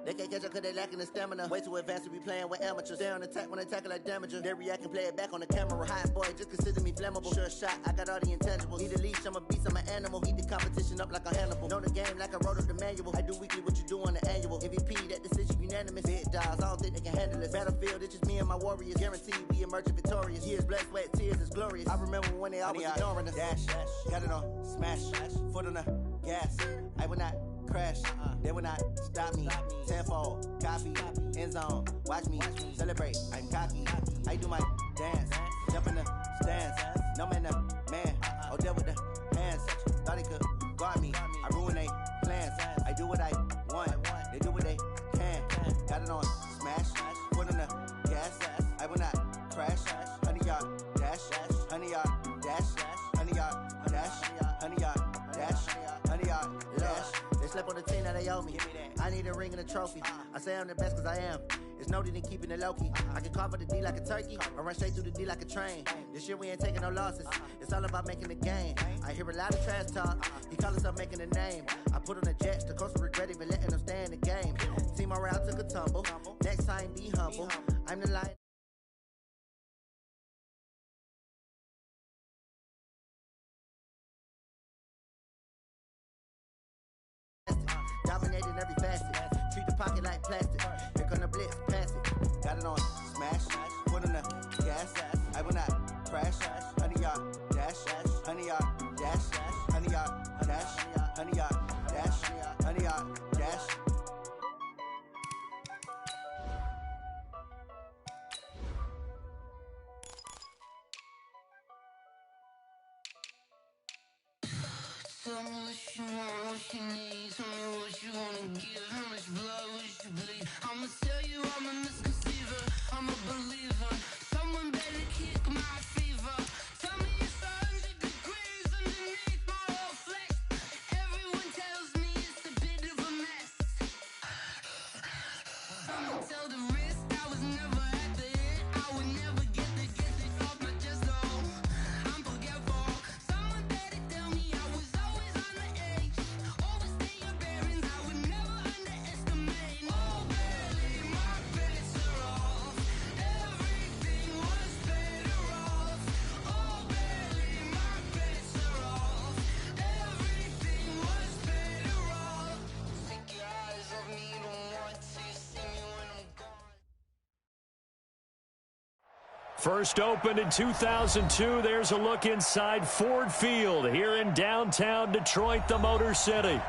They can't catch up cause they lacking the stamina. Way too advanced to be playing with amateurs. Stay on attack when they tackle like damager. They react and play it back on the camera. Hot boy, just consider me flammable. Sure shot, I got all the intangibles. Need a leash, I'm a beast, I'm an animal. Eat the competition up like a Hannibal. Know the game like I wrote up the manual. I do weekly what you do on the annual. MVP, that decision unanimous. Big dogs, I don't think they can handle it. Battlefield, it's just me and my warriors. Guaranteed we emerge victorious. Years, blood, sweat, tears, is glorious. I remember when they always ignoring us. Dash, got it on, smash, foot on the gas. I will not crash, they will not stop me. Tenfold, copy, end zone, watch me celebrate. I'm cocky, I do my dance, jump in the stands. No man, man, oh deal with the hands. Thought he could guard me, I ruin they plans. I do what I want, they do what they can. Got it on, smash, foot on the gas. I will not crash, 100-yard dash, 100-yard dash, 100-yard dash, 100-yard dash, 100-yard dash. They slept on the team that they owe me. I need a ring and a trophy. I say I'm the best cause I am. It's noted in keeping it low-key. I can carve up the D like a turkey or run straight through the D like a train. This year we ain't taking no losses. It's all about making the game. I hear a lot of trash talk. He call himself making a name. I put on the Jets. The coach will regret even letting them stay in the game. Team morale took a tumble. Next time be humble. I'm the lion. Dominating every facet. Treat the pocket like plastic. Here come the blitz, pass it. Got it on, smash. Foot on the gas. I will not crash. 100-yard dash. 100-yard dash. 100-yard dash. 100-yard dash. 100-yard dash. Tell me what you want, what you need. Tell me what you wanna give. How much blood would you bleed? I'ma tell you I'm a misconceiver. I'm a believer. Someone better kick my fever. Tell me it's 100 degrees underneath my whole flesh. Everyone tells me it's a bit of a mess. Someone tell the risk I was never at the end. I would never get it off my chest. Oh, I'm forgetful. Someone better tell me I was always on the edge. Overstay your bearings, I would never underestimate. Oh, barely, my bets are off. Everything was better off. Oh, barely, my bets are off. Everything was better off. Take your eyes off me, you don't want to see me when I'm gone. First opened in 2002, there's a look inside Ford Field here in downtown Detroit, the Motor City.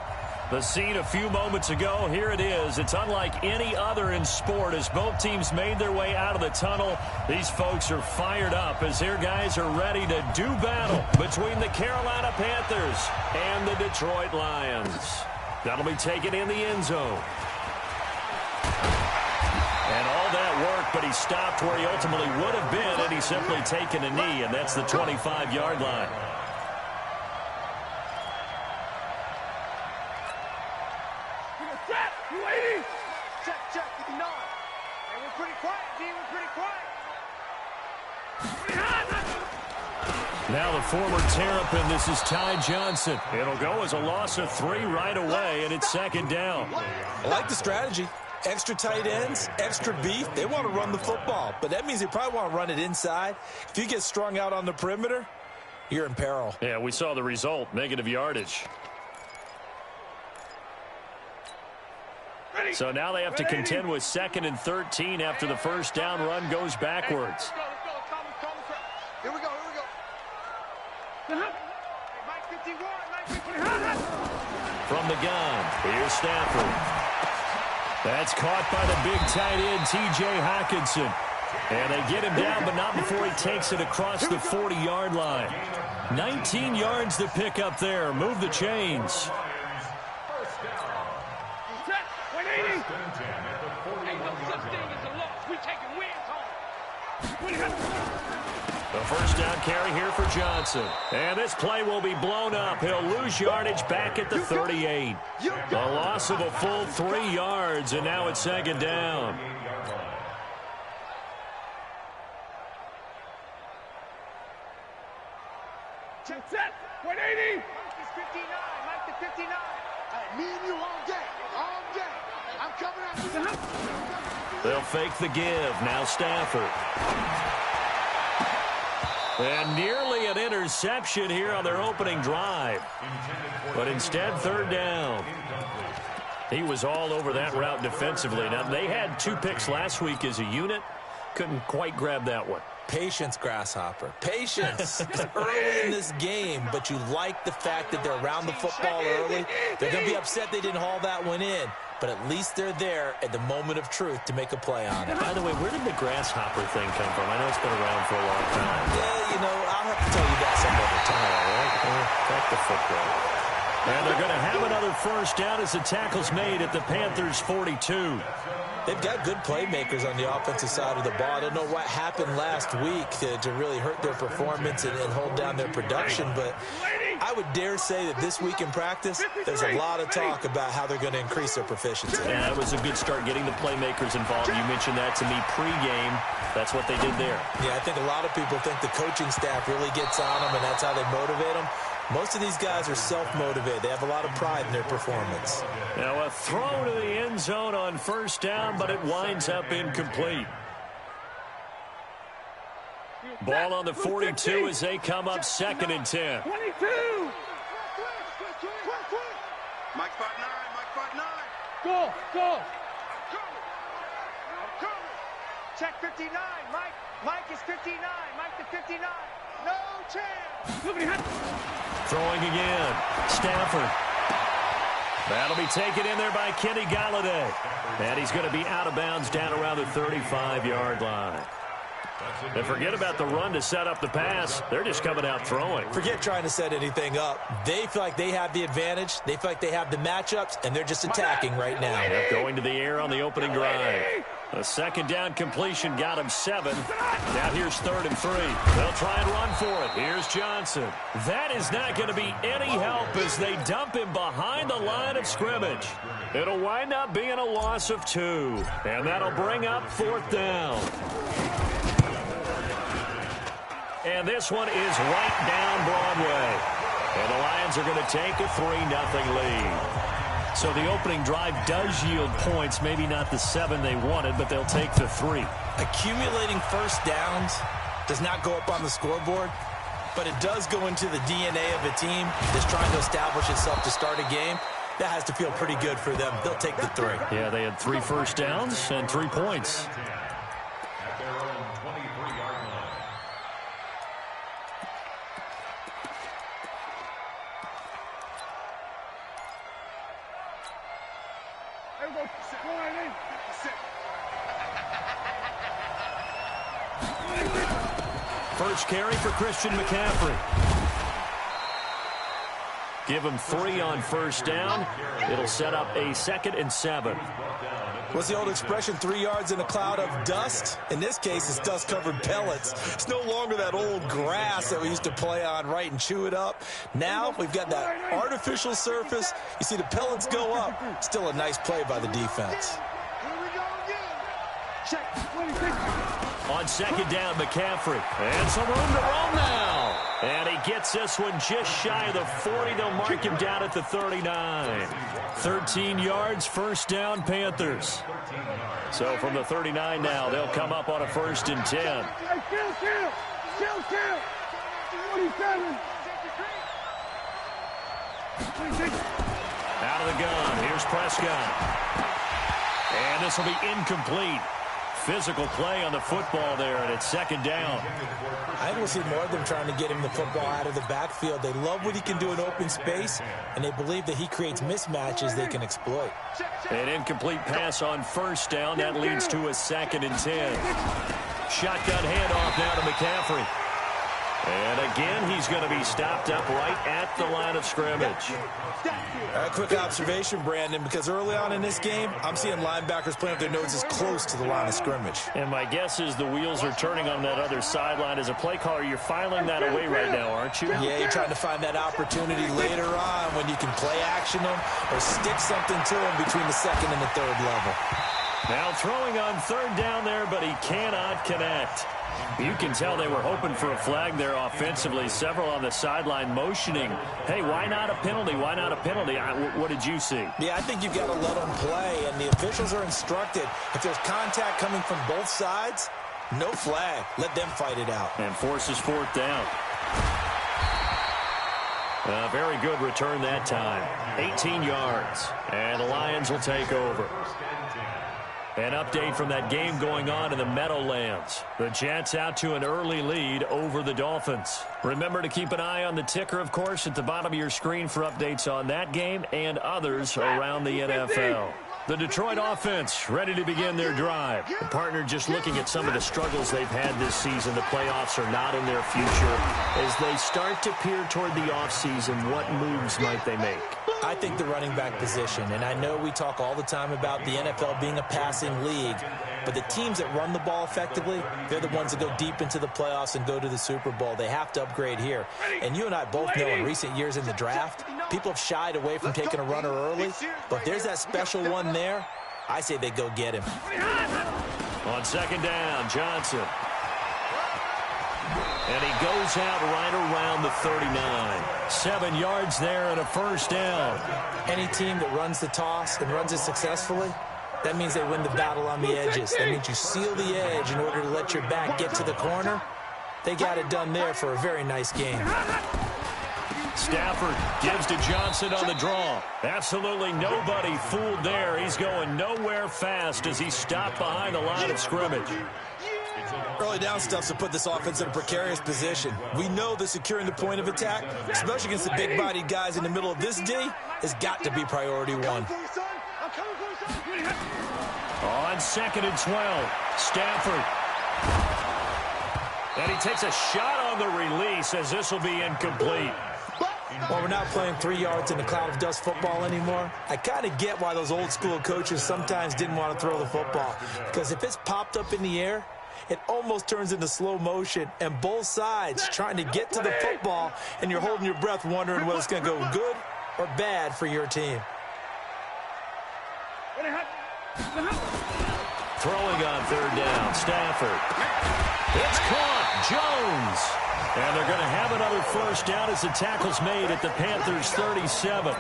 The scene a few moments ago, here it is. It's unlike any other in sport as both teams made their way out of the tunnel. These folks are fired up as their guys are ready to do battle between the Carolina Panthers and the Detroit Lions. That'll be taken in the end zone. And all that work, but he stopped where he ultimately would have been, and he's simply taken a knee, and that's the 25-yard line. Check, 280. Check, 59. And we're pretty quiet, D. We're pretty quiet. Now the former Terrapin, this is Ty Johnson. It'll go as a loss of 3 right away, and it's second down. I like the strategy. Extra tight ends, extra beef. They want to run the football, but that means they probably want to run it inside. If you get strung out on the perimeter, you're in peril. Yeah, we saw the result, negative yardage. So now they have to contend with 2nd and 13 after the first down run goes backwards. Here we go. Mike 51, Mike 51. From the gun, here's Stafford. That's caught by the big tight end, T.J. Hockenson. And they get him down, but not before he takes it across the 40-yard line. 19 yards to pick up there. Move the chains. The first down carry here for Johnson. And this play will be blown up. He'll lose yardage back at the 38. A loss of a full 3 yards, and now it's second down. Check, 180. Mike is 59. Mike to 59. Hey, me and you all day. All day. I'm coming at you. They'll fake the give. Now Stafford. And nearly an interception here on their opening drive. But instead, third down. He was all over that route defensively. Now, they had 2 picks last week as a unit. Couldn't quite grab that one. Patience, Grasshopper. Patience. It's early in this game, but you like the fact that they're around the football early. They're going to be upset they didn't haul that one in, but at least they're there at the moment of truth to make a play on it. By the way, where did the Grasshopper thing come from? I know it's been around for a long time. Yeah, you know, I'll have to tell you that some other time. Back to football. And they're going to have another first down as the tackle's made at the Panthers' 42. They've got good playmakers on the offensive side of the ball. I don't know what happened last week to really hurt their performance and hold down their production, but I would dare say that this week in practice, there's a lot of talk about how they're going to increase their proficiency. Yeah, that was a good start getting the playmakers involved. You mentioned that to me pregame. That's what they did there. Yeah, I think a lot of people think the coaching staff really gets on them, and that's how they motivate them. Most of these guys are self-motivated. They have a lot of pride in their performance. Now a throw to the end zone on first down, but it winds up incomplete. Ball on the 42 as they come up 2nd and 10. 22. Mike spot 9. Mike spot 9. Go. I'm coming. Check 59. Mike is 59. Mike to 59. No chance. Throwing again. Stafford. That'll be taken in there by Kenny Galladay. And he's going to be out of bounds down around the 35-yard line. And forget about the run to set up the pass. They're just coming out throwing. Forget trying to set anything up. They feel like they have the advantage. They feel like they have the matchups, and they're just attacking right now. Yep, going to the air on the opening drive. A second down completion got him 7. Now here's 3rd and 3. They'll try and run for it. Here's Johnson. That is not going to be any help as they dump him behind the line of scrimmage. It'll wind up being a loss of 2. And that'll bring up 4th down. And this one is right down Broadway. And the Lions are going to take a 3-0 lead. So the opening drive does yield points, maybe not the 7 they wanted, but they'll take the 3. Accumulating first downs does not go up on the scoreboard, but it does go into the DNA of a team that's trying to establish itself to start a game. That has to feel pretty good for them. They'll take the 3. Yeah, they had 3 first downs and 3 points. First carry for Christian McCaffrey. Give him 3 on first down. It'll set up a 2nd and 7. What's the old expression, 3 yards in a cloud of dust? In this case, it's dust-covered pellets. It's no longer that old grass that we used to play on, right, and chew it up. Now we've got that artificial surface. You see the pellets go up. Still a nice play by the defense. Here we go again. Check 26. On second down, McCaffrey. And some room to roam now. And he gets this one just shy of the 40. They'll mark him down at the 39. 13 yards, first down, Panthers. So from the 39 now, they'll come up on a 1st and 10. Kill. 27. Out of the gun, here's Prescott. And this will be incomplete. Physical play on the football there, and it's 2nd down. I think we'll see more of them trying to get him the football out of the backfield. They love what he can do in open space, and they believe that he creates mismatches they can exploit. An incomplete pass on first down. That leads to a 2nd and 10. Shotgun handoff now to McCaffrey. And again, he's going to be stopped up right at the line of scrimmage. A quick observation, Brandon, because early on in this game, I'm seeing linebackers playing with their noses close to the line of scrimmage. And my guess is the wheels are turning on that other sideline. As a play caller, you're filing that away right now, aren't you? Yeah, you're trying to find that opportunity later on when you can play action them or stick something to them between the 2nd and the 3rd level. Now throwing on 3rd down there, but he cannot connect. You can tell they were hoping for a flag there offensively. Several on the sideline motioning, hey, why not a penalty? Why not a penalty? What did you see? Yeah, I think you've got to let them play, and the officials are instructed. If there's contact coming from both sides, no flag. Let them fight it out. And forces fourth down. A very good return that time. 18 yards. And the Lions will take over. An update from that game going on in the Meadowlands. The Jets out to an early lead over the Dolphins. Remember to keep an eye on the ticker, of course, at the bottom of your screen for updates on that game and others around the NFL. The Detroit offense ready to begin their drive. The partner just looking at some of the struggles they've had this season. The playoffs are not in their future. As they start to peer toward the offseason, what moves might they make? I think the running back position, and I know we talk all the time about the NFL being a passing league, but the teams that run the ball effectively, they're the ones that go deep into the playoffs and go to the Super Bowl. They have to upgrade here. And you and I both know in recent years in the draft, people have shied away from taking a runner early, but if there's that special one there, I say they go get him. On second down, Johnson. And he goes out right around the 39. 7 yards there and a first down. Any team that runs the toss and runs it successfully, that means they win the battle on the edges. That means you seal the edge in order to let your back get to the corner. They got it done there for a very nice game. Stafford gives to Johnson on the draw. Absolutely nobody fooled there. He's going nowhere fast as he stopped behind the line of scrimmage. Early down stuff's to put this offense in a precarious position. We know that securing the point of attack, especially against the big-bodied guys in the middle of this D, has got to be priority one. On second and 12, Stafford. And he takes a shot on the release as this will be incomplete. Well, we're not playing 3 yards in a cloud of dust football anymore. I kind of get why those old school coaches sometimes didn't want to throw the football. Because if it's popped up in the air, it almost turns into slow motion, and both sides trying to get to the football, and you're holding your breath wondering whether it's going to go good or bad for your team. Throwing on third down, Stafford. It's caught, Jones. And they're going to have another first down as the tackle's made at the Panthers' 37.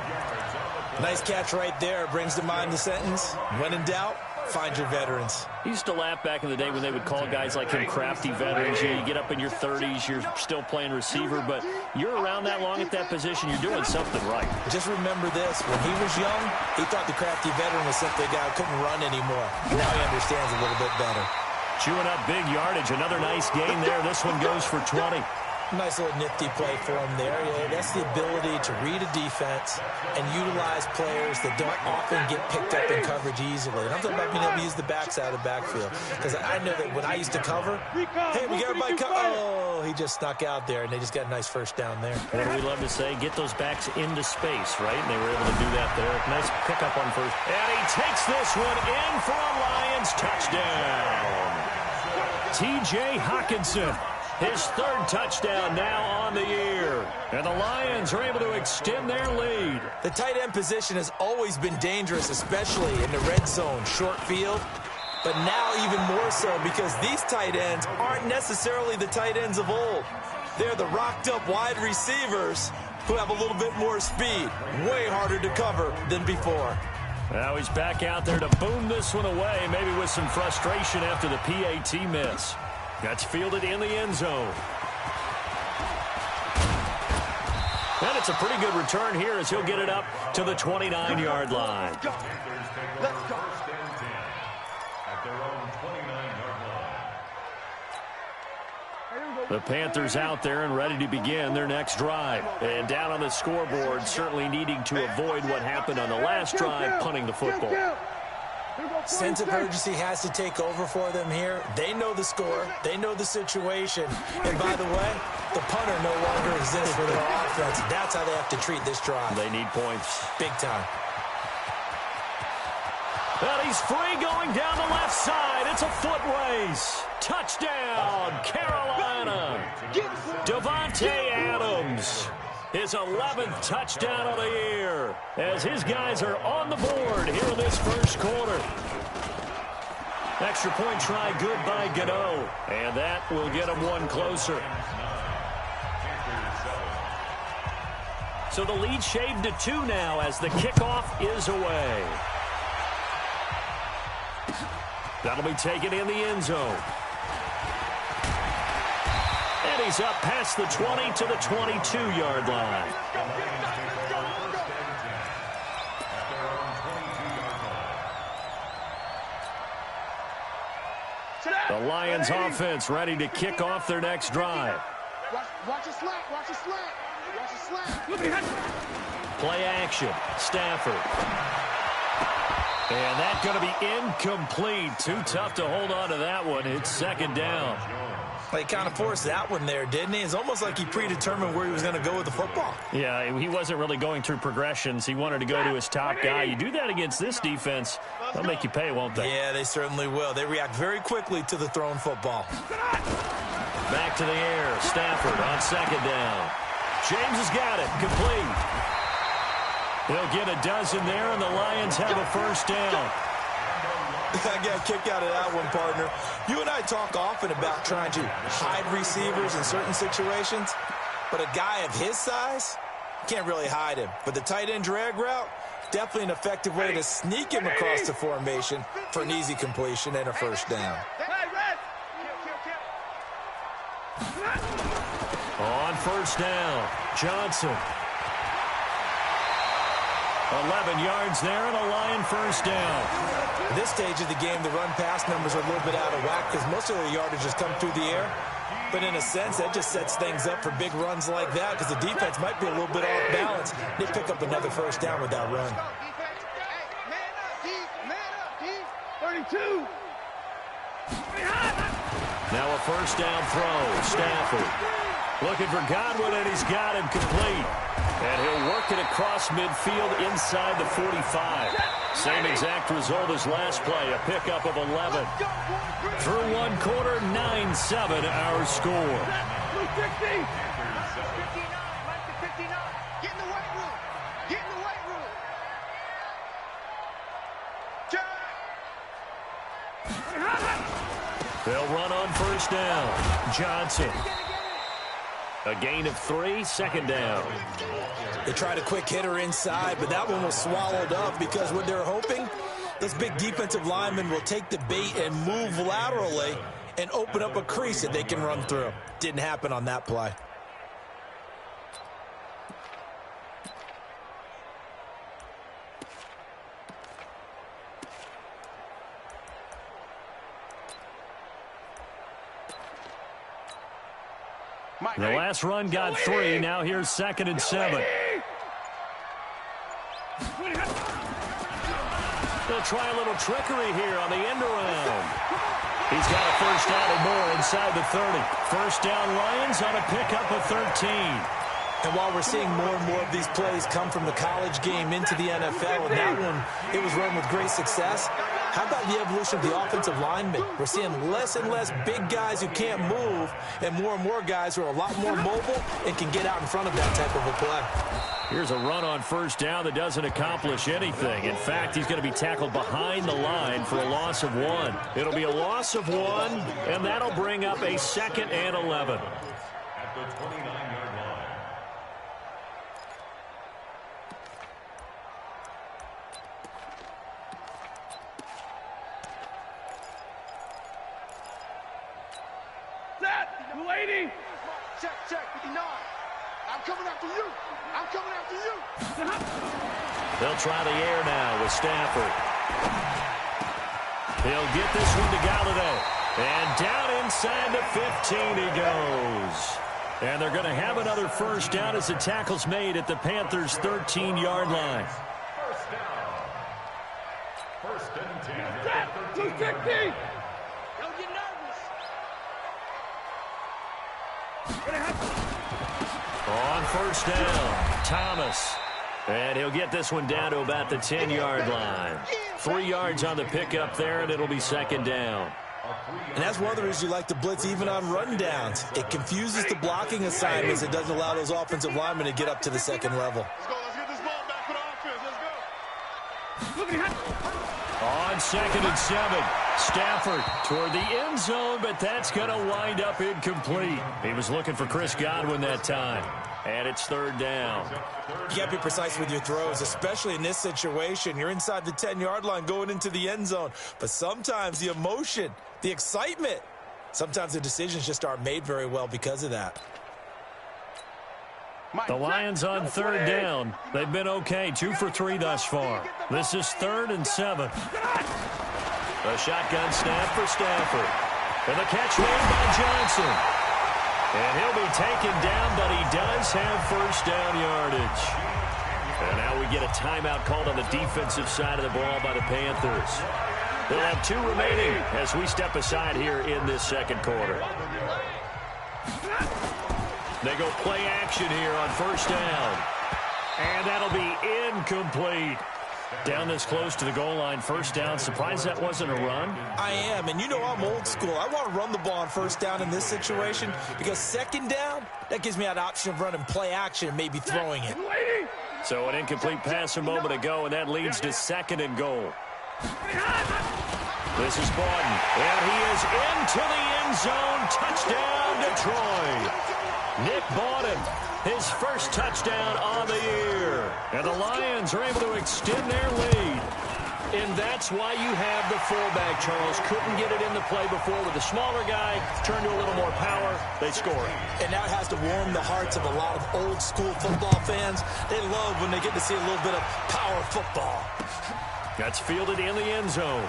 Nice catch right there. Brings to mind the sentence, when in doubt, find your veterans. I used to laugh back in the day when they would call guys like him crafty veterans. You get up in your 30s, you're still playing receiver, but you're around that long at that position, you're doing something right. Just remember this, when he was young, he thought the crafty veteran was simply a guy who couldn't run anymore. Now he understands a little bit better. Chewing up big yardage, another nice gain there. This one goes for 20. Nice little nifty play for him there. Yeah, that's the ability to read a defense and utilize players that don't often get picked up in coverage easily. And I'm talking about being able to use the backside of the backfield. Because I know that when I used to cover, hey, we got everybody cover. Oh, he just snuck out there, and they just got a nice first down there. What do we love to say? Get those backs into space, right? And they were able to do that there. Nice pickup on first. And he takes this one in for a Lions touchdown. T.J. Hockenson. His third touchdown now on the year. And the Lions are able to extend their lead. The tight end position has always been dangerous, especially in the red zone, short field. But now even more so because these tight ends aren't necessarily the tight ends of old. They're the rocked-up wide receivers who have a little bit more speed. Way harder to cover than before. Now he's back out there to boom this one away, maybe with some frustration after the PAT miss. That's fielded in the end zone. And it's a pretty good return here as he'll get it up to the 29-yard line. Let's go. The Panthers out there and ready to begin their next drive. And down on the scoreboard, certainly needing to avoid what happened on the last drive, punting the football. Sense of urgency has to take over for them here. They know the score. They know the situation. And by the way, the punter no longer exists for their offense. That's how they have to treat this drive. They need points. Big time. And he's free going down the left side. It's a foot race. Touchdown, Carolina. Devontae Adams. His 11th touchdown of the year as his guys are on the board here in this first quarter. Extra point try good by Gano. And that will get him one closer. So the lead shaved to 2 now as the kickoff is away. That'll be taken in the end zone. And he's up past the 20 to the 22-yard line. The Lions offense ready to kick off their next drive. Watch a slant. Watch a slant. Watch a slant. Play action. Stafford. And that's going to be incomplete. Too tough to hold on to that one. It's second down. He kind of forced that one there, didn't he? It's almost like he predetermined where he was going to go with the football. Yeah, he wasn't really going through progressions. He wanted to go to his top guy. You do that against this defense, they'll make you pay, won't they? Yeah, they certainly will. They react very quickly to the thrown football. Back to the air. Stafford on second down. James has got it. Complete. He'll get a dozen there, and the Lions have a first down. I got a kick out of that one, partner. You and I talk often about trying to hide receivers in certain situations, but a guy of his size, can't really hide him. But the tight end drag route, definitely an effective way to sneak him across the formation for an easy completion and a first down. On first down, Johnson. 11 yards there and a Lion first down. At this stage of the game, the run-pass numbers are a little bit out of whack because most of their yardage has come through the air. But in a sense, that just sets things up for big runs like that because the defense might be a little bit off balance. They pick up another first down with that run. 32. Now a first down throw. Stafford looking for Godwin, and he's got him complete. And he'll work it across midfield inside the 45. Same exact result as last play, a pickup of 11. Through one quarter, 9-7 our score. 260. 59. Get in the weight room. Get in the weight room. They'll run on first down. Johnson. A gain of 3, second down. They tried a quick hitter inside, but that one was swallowed up because what they're hoping, this big defensive lineman will take the bait and move laterally and open up a crease that they can run through. Didn't happen on that play. The last run got 3. Now here's 2nd and 7. They'll try a little trickery here on the end around. He's got a first down and more inside the 30. First down Lions on a pickup of 13. And while we're seeing more and more of these plays come from the college game into the NFL, and that one, it was run with great success, how about the evolution of the offensive linemen? We're seeing less and less big guys who can't move and more guys who are a lot more mobile and can get out in front of that type of a play. Here's a run on first down that doesn't accomplish anything. In fact, he's going to be tackled behind the line for a loss of 1. It'll be a loss of 1, and that'll bring up a 2nd and 11. At the 29-yard line. Set. 280. Check. 59. I'm coming after you. I'm coming after you. They'll try the air now with Stafford. He'll get this one to Galladay. And down inside the 15 he goes. And they're going to have another first down as the tackle's made at the Panthers' 13-yard line. First down. First and 10. Set. 260. Don't get nervous. On first down, Thomas. And he'll get this one down to about the 10-yard line. 3 yards on the pickup there, and it'll be 2nd down. And that's one of the reasons you like to blitz even on rundowns. It confuses the blocking assignments. It doesn't allow those offensive linemen to get up to the second level. Let's go. Let's get this ball back for the offense. Let's go. On 2nd and 7, Stafford toward the end zone, but that's going to wind up incomplete. He was looking for Chris Godwin that time. And it's third down. You got to be precise with your throws, especially in this situation. You're inside the 10-yard line going into the end zone. But sometimes the emotion, the excitement, sometimes the decisions just aren't made very well because of that. The Lions on third down. They've been okay, 2 for 3 thus far. This is 3rd and 7. A shotgun snap for Stafford. And the catch made by Johnson. And he'll be taken down, but he does have first down yardage. And now we get a timeout called on the defensive side of the ball by the Panthers. They'll have 2 remaining as we step aside here in this second quarter. They go play action here on first down. And that'll be incomplete. Down this close to the goal line, first down. Surprised that wasn't a run? I am, and you know I'm old school. I want to run the ball on first down in this situation because second down, that gives me that option of running play action and maybe throwing it. So an incomplete pass a moment ago, and that leads to 2nd and goal. This is Bawden, and he is into the end zone. Touchdown, Detroit. Nick Bawden, his first touchdown on the year. And the Lions are able to extend their lead. And that's why you have the fullback, Charles. Couldn't get it into play before with the smaller guy. Turned to a little more power. They score. And that has to warm the hearts of a lot of old school football fans. They love when they get to see a little bit of power football. That's fielded in the end zone.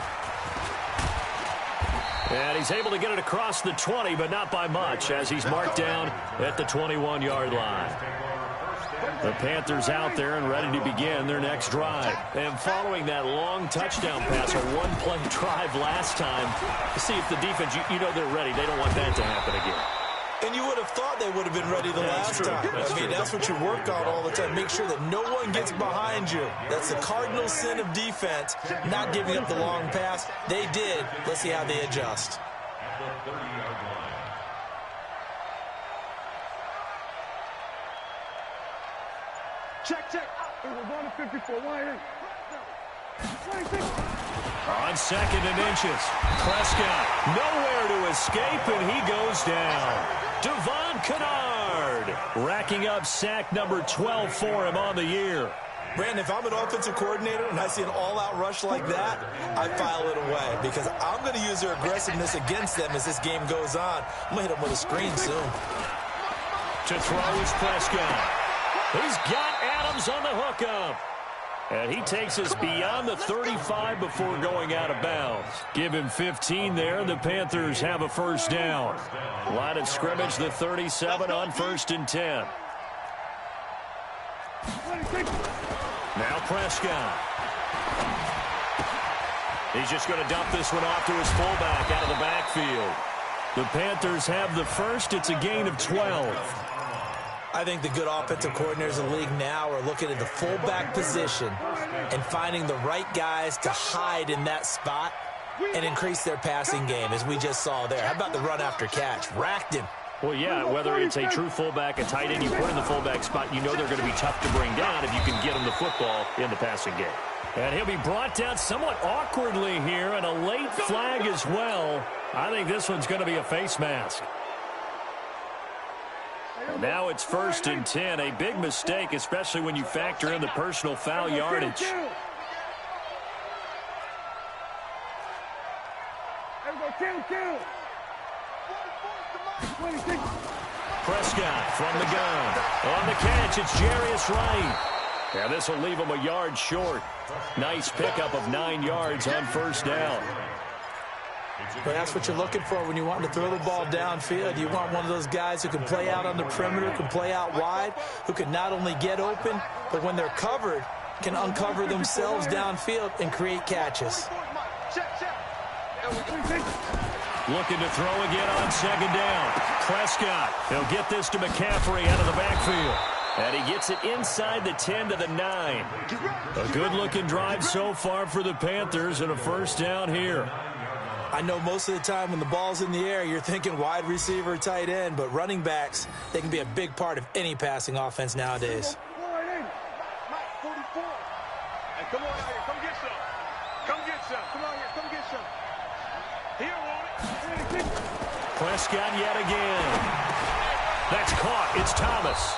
And he's able to get it across the 20, but not by much, as he's marked down at the 21-yard line. The Panthers out there and ready to begin their next drive. And following that long touchdown pass, a one-play drive last time, to see if the defense, you know they're ready. They don't want that to happen again. And you would have thought they would have been ready the last time. That's what you work on all the time. Make sure that no one gets behind you. That's the cardinal sin of defense, not giving up the long pass. They did. Let's see how they adjust. At the 30-yard line. Check. It was on the 54. Why? On 2nd and inches, Prescott nowhere to escape, and he goes down. Devon Kennard racking up sack number 12 for him on the year. Brandon, if I'm an offensive coordinator and I see an all-out rush like that, I file it away because I'm going to use their aggressiveness against them as this game goes on. I'm going to hit them with a screen soon. To throw is Prescott. He's got Adams on the hookup. And he takes us beyond the 35 before going out of bounds. Give him 15 there. The Panthers have a first down. Line of scrimmage, the 37 on 1st and 10. Now Prescott. He's just going to dump this one off to his fullback out of the backfield. The Panthers have the first. It's a gain of 12. I think the good offensive coordinators in the league now are looking at the fullback position and finding the right guys to hide in that spot and increase their passing game, as we just saw there. How about the run after catch? Racked him. Well, yeah, whether it's a true fullback, a tight end you put in the fullback spot, you know they're going to be tough to bring down if you can get them the football in the passing game. And he'll be brought down somewhat awkwardly here, and a late flag as well. I think this one's going to be a face mask. And now it's 1st and 10, a big mistake, especially when you factor in the personal foul yardage. Prescott from the gun. On the catch, it's Jarius Wright. Yeah, this will leave him a yard short. Nice pickup of 9 yards on first down. But that's what you're looking for when you want to throw the ball downfield. You want one of those guys who can play out on the perimeter, can play out wide, who can not only get open, but when they're covered, can uncover themselves downfield and create catches. Looking to throw again on 2nd down. Prescott, he'll get this to McCaffrey out of the backfield. And he gets it inside the 10 to the 9. A good-looking drive so far for the Panthers and a first down here. I know most of the time when the ball's in the air, you're thinking wide receiver, tight end, but running backs, they can be a big part of any passing offense nowadays. Come on out here, come get some. Come get some. Come on here, come get some. Prescott yet again. That's caught. It's Thomas.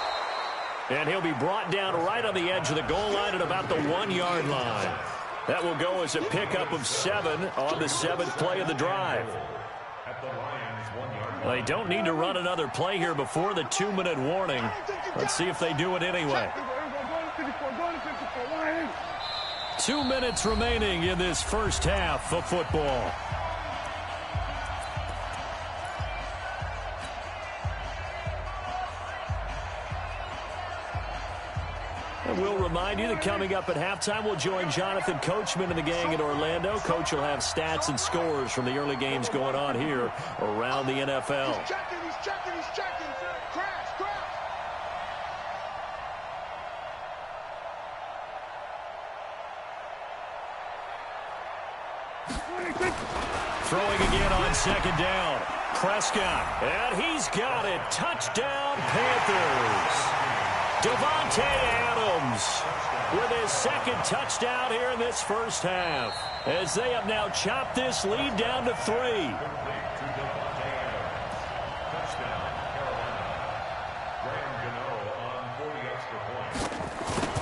And he'll be brought down right on the edge of the goal line at about the 1-yard line. That will go as a pickup of 7 on the 7th play of the drive. They don't need to run another play here before the 2-minute warning. Let's see if they do it anyway. 2 minutes remaining in this first half of football. And we'll remind you that coming up at halftime, we'll join Jonathan Coachman and the gang in Orlando. Coach will have stats and scores from the early games going on here around the NFL. He's checking. Crash. Throwing again on second down. Prescott, and he's got it. Touchdown, Panthers. Devontae Adams with his second touchdown here in this first half, as they have now chopped this lead down to 3.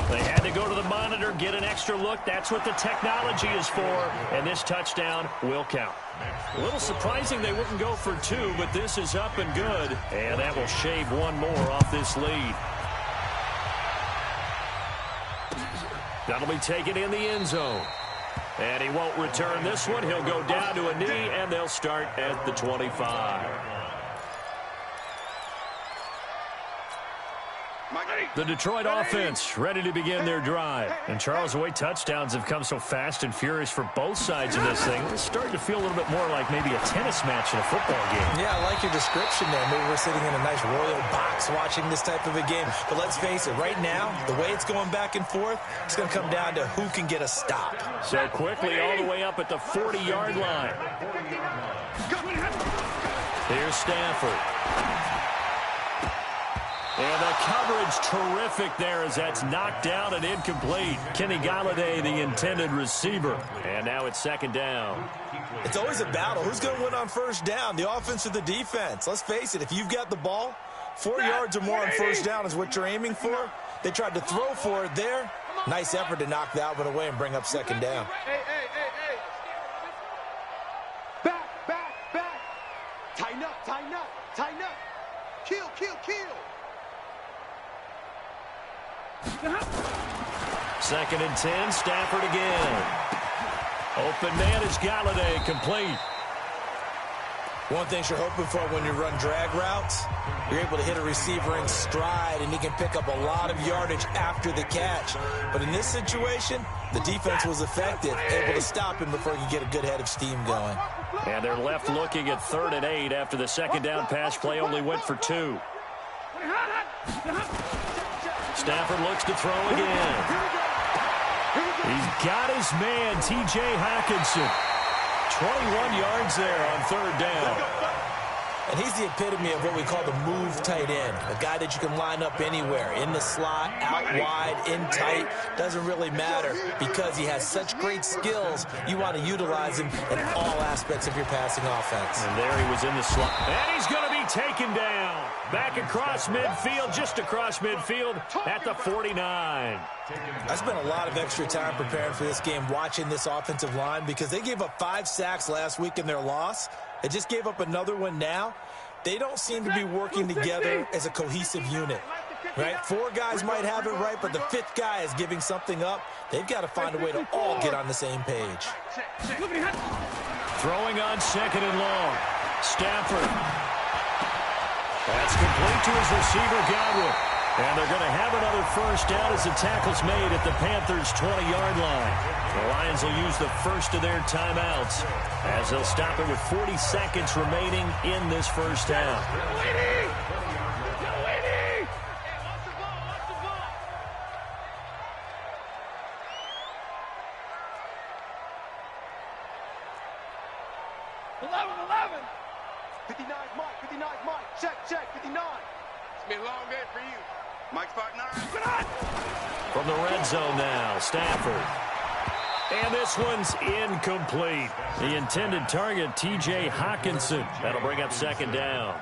They had to go to the monitor, get an extra look. That's what the technology is for, and this touchdown will count. A little surprising they wouldn't go for 2, but this is up and good, and that will shave 1 more off this lead. That'll be taken in the end zone. And he won't return this one. He'll go down to a knee, and they'll start at the 25. The Detroit offense ready to begin their drive. And Charles, the way touchdowns have come so fast and furious for both sides of this thing, it's starting to feel a little bit more like maybe a tennis match in a football game. Yeah, I like your description there. Maybe we're sitting in a nice royal box watching this type of a game. But let's face it, right now, the way it's going back and forth, it's going to come down to who can get a stop. So quickly all the way up at the 40-yard line. Here's Stafford. And the coverage terrific there as that's knocked down and incomplete. Kenny Golladay, the intended receiver. And now it's second down. It's always a battle. Who's going to win on first down, the offense or the defense? Let's face it, if you've got the ball, 4 yards or more on first down is what you're aiming for. They tried to throw for it there. Nice effort to knock that one away and bring up second down. Hey. Back. Tighten up. Kill. Second and 10, Stafford again. Open man is Golladay, complete. One thing you're hoping for when you run drag routes, you're able to hit a receiver in stride, and he can pick up a lot of yardage after the catch. But in this situation, the defense was effective, able to stop him before he could get a good head of steam going. And they're left looking at 3rd and 8 after the second down pass play only went for 2. Stafford looks to throw again. He's got his man, T.J. Hawkinson. 21 yards there on 3rd down. And he's the epitome of what we call the move tight end. A guy that you can line up anywhere, in the slot, out wide, in tight. Doesn't really matter because he has such great skills. You want to utilize him in all aspects of your passing offense. And there he was in the slot. And he's going to be taken down. Back across midfield, just across midfield at the 49. I spent a lot of extra time preparing for this game, watching this offensive line, because they gave up 5 sacks last week in their loss. They just gave up another one now. They don't seem to be working together as a cohesive unit, right? 4 guys might have it right, but the 5th guy is giving something up. They've got to find a way to all get on the same page. Throwing on 2nd and long. Stafford. That's complete to his receiver, Godwin. And they're going to have another first down as the tackle's made at the Panthers' 20-yard line. The Lions will use the first of their timeouts as they'll stop it with 40 seconds remaining in this first half. From the red zone now, Stafford. And this one's incomplete. The intended target, T.J. Hawkinson. That'll bring up second down.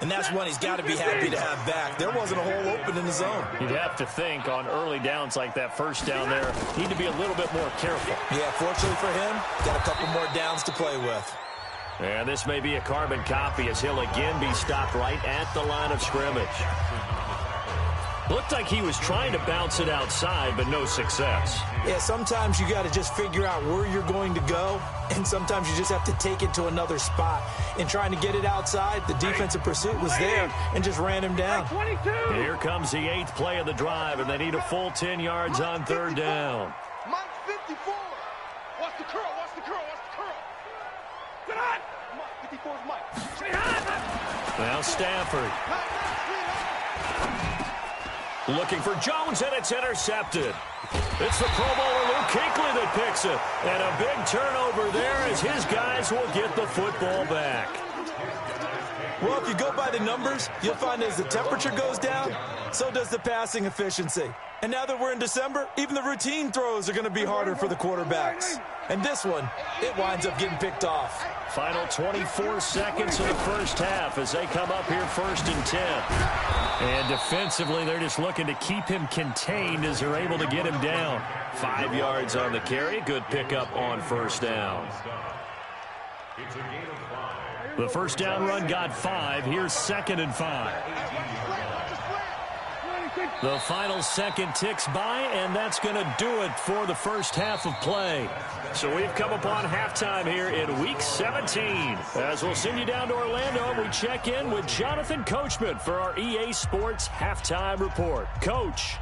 And that's one he's got to be happy to have back. There wasn't a hole open in the zone. You'd have to think on early downs like that first down there, need to be a little bit more careful. Yeah, fortunately for him, got a couple more downs to play with. And this may be a carbon copy as he'll again be stopped right at the line of scrimmage. Looked like he was trying to bounce it outside, but no success. Yeah, sometimes you got to just figure out where you're going to go, and sometimes you just have to take it to another spot. In trying to get it outside, the defensive pursuit was there and just ran him down. Here comes the 8th play of the drive, and they need a full 10 yards on third down. Mike 54. Watch the curl, watch the curl, watch the curl. Good on. Mike 54 is Mike. Say hi. Now Stafford. Looking for Jones, and it's intercepted. It's the Pro Bowler Luke Kuechly that picks it. And a big turnover there as his guys will get the football back. Well, if you go by the numbers, you'll find as the temperature goes down, so does the passing efficiency. And now that we're in December, even the routine throws are going to be harder for the quarterbacks. And this one, it winds up getting picked off. Final 24 seconds of the first half as they come up here 1st and 10. And defensively, they're just looking to keep him contained as they're able to get him down. 5 yards on the carry. Good pickup on first down. The first down run got 5. Here's 2nd and 5. The final second ticks by, and that's going to do it for the first half of play. So we've come upon halftime here in Week 17. As we'll send you down to Orlando, we check in with Jonathan Coachman for our EA Sports Halftime Report. Coach.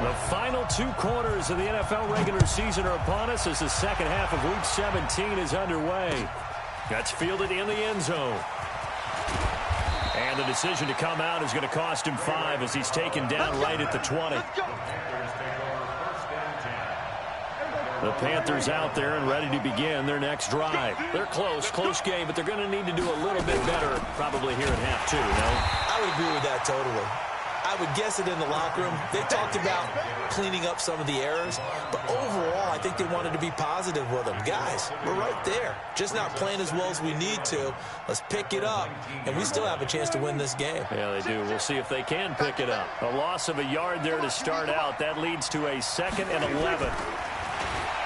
The final 2 quarters of the NFL regular season are upon us as the second half of Week 17 is underway. That's fielded in the end zone. And the decision to come out is going to cost him 5 as he's taken down right at the 20. The Panthers out there and ready to begin their next drive. They're close game, but they're going to need to do a little bit better probably here in half 2, no? I would agree with that totally. I would guess it in the locker room. They talked about cleaning up some of the errors, but overall, I think they wanted to be positive with them. Guys, we're right there. Just not playing as well as we need to. Let's pick it up, and we still have a chance to win this game. Yeah, they do. We'll see if they can pick it up. A loss of a yard there to start out. That leads to a 2nd and 11.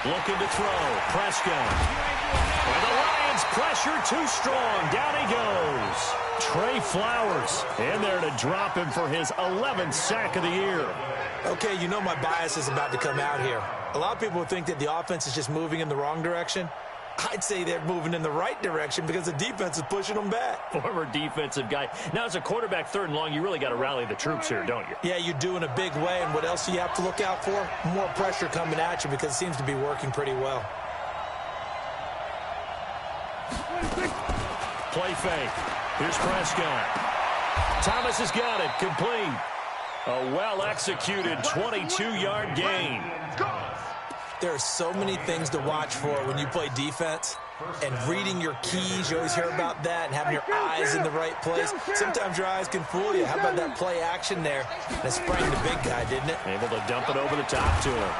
Looking to throw. Prescott. And the Lions pressure too strong. Down he goes. Trey Flowers in there to drop him for his 11th sack of the year. Okay, you know my bias is about to come out here. A lot of people think that the offense is just moving in the wrong direction. I'd say they're moving in the right direction because the defense is pushing them back. Former defensive guy. Now, as a quarterback 3rd and long, you really got to rally the troops here, don't you? Yeah, you do in a big way. And what else do you have to look out for? More pressure coming at you because it seems to be working pretty well. Play fake. Here's Prescott. Thomas has got it. Complete. A well-executed 22-yard gain. There are so many things to watch for when you play defense. And reading your keys, you always hear about that, and having your eyes in the right place. Sometimes your eyes can fool you. How about that play action there? That sprang the big guy, didn't it? Able to dump it over the top to him.